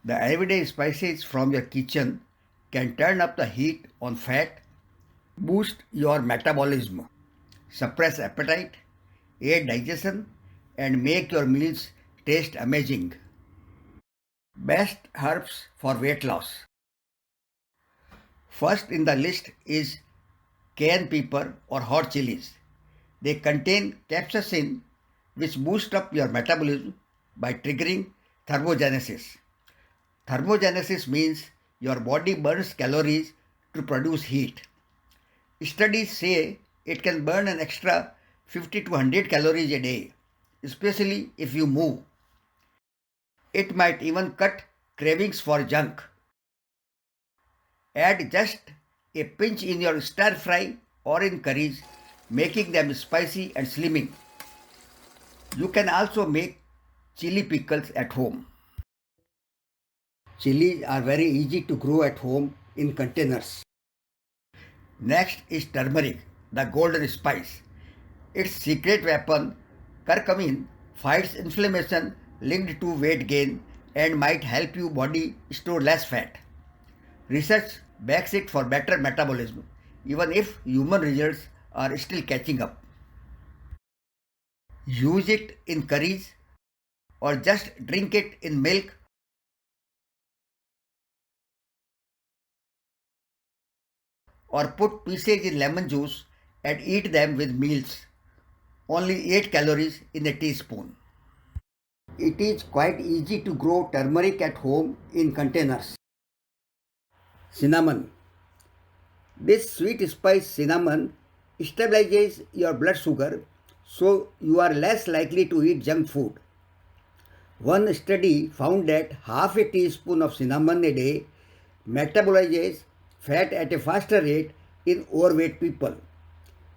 The everyday spices from your kitchen can turn up the heat on fat, boost your metabolism, suppress appetite, aid digestion, and make your meals taste amazing. Best herbs for weight loss. First in the list is cayenne pepper or hot chilies. They contain capsaicin, which boosts up your metabolism by triggering thermogenesis. Thermogenesis means your body burns calories to produce heat. Studies say it can burn an extra 50 to 100 calories a day, especially if you move. It might even cut cravings for junk. Add just a pinch in your stir fry or in curries, making them spicy and slimming. You can also make chili pickles at home. Chilies are very easy to grow at home in containers. Next is turmeric, the golden spice. Its secret weapon, curcumin, fights inflammation linked to weight gain and might help your body store less fat. Research backs it for better metabolism, even if human results are still catching up. Use it in curries or just drink it in milk or put pieces in lemon juice and eat them with meals. Only 8 calories in a teaspoon. It is quite easy to grow turmeric at home in containers. Cinnamon. This sweet spice cinnamon stabilizes your blood sugar, so you are less likely to eat junk food. One study found that half a teaspoon of cinnamon a day metabolizes fat at a faster rate in overweight people.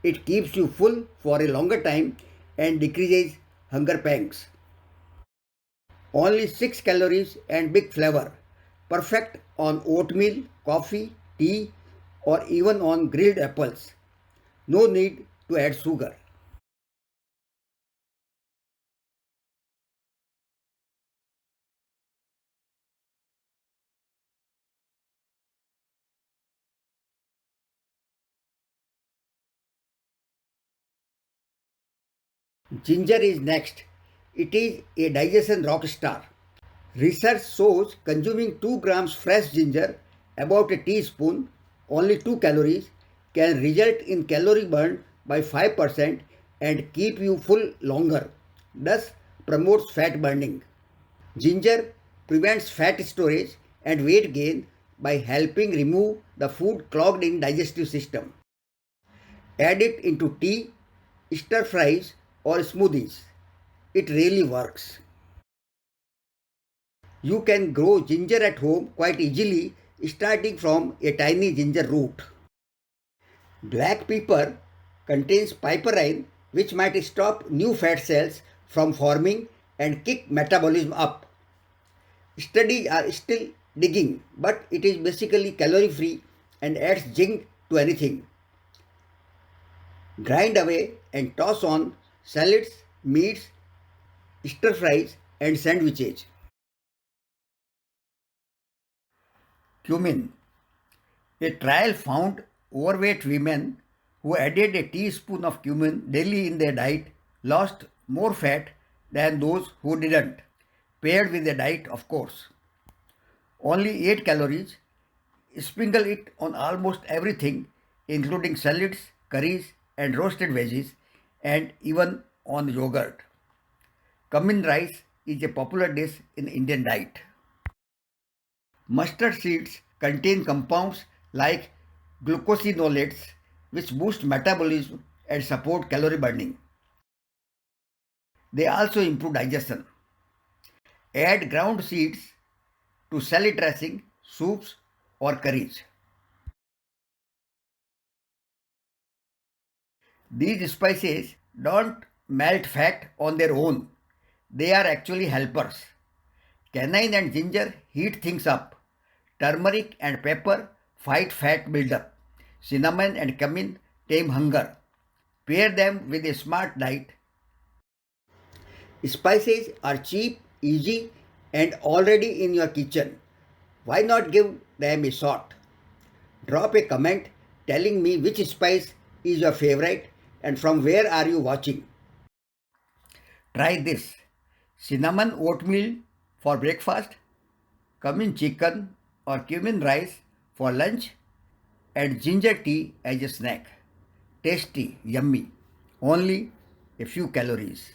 It keeps you full for a longer time and decreases hunger pangs. Only 6 calories and big flavor. Perfect on oatmeal, coffee, tea, or even on grilled apples. No need to add sugar. Ginger is next. It is a digestion rock star. Research shows consuming 2 grams fresh ginger, about a teaspoon, only 2 calories, can result in calorie burn by 5% and keep you full longer, thus promotes fat burning. Ginger prevents fat storage and weight gain by helping remove the food clogged in digestive system. Add it into tea, stir fries or smoothies. It really works. You can grow ginger at home quite easily, starting from a tiny ginger root. Black pepper contains piperine, which might stop new fat cells from forming and kick metabolism up. Studies are still digging, but it is basically calorie free and adds zing to anything. Grind away and toss on salads, meats, stir fries, and sandwiches. Cumin. A trial found overweight women who added a teaspoon of cumin daily in their diet lost more fat than those who didn't, paired with a diet, of course. Only 8 calories. Sprinkle it on almost everything, including salads, curries, and roasted veggies, and even on yogurt. Cumin rice is a popular dish in Indian diet. Mustard seeds contain compounds like glucosinolates, which boost metabolism and support calorie burning. They also improve digestion. Add ground seeds to salad dressing, soups, or curries. These spices don't melt fat on their own. They are actually helpers. Cayenne and ginger heat things up. Turmeric and pepper fight fat buildup. Cinnamon and cumin tame hunger. Pair them with a smart diet. Spices are cheap, easy, and already in your kitchen. Why not give them a shot? Drop a comment telling me which spice is your favorite and from where are you watching. Try this cinnamon oatmeal for breakfast, cumin chicken or cumin rice for lunch, and ginger tea as a snack. Tasty, yummy, only a few calories.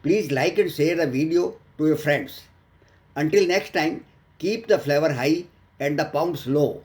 Please like and share the video to your friends. Until next time, keep the flavor high and the pounds low.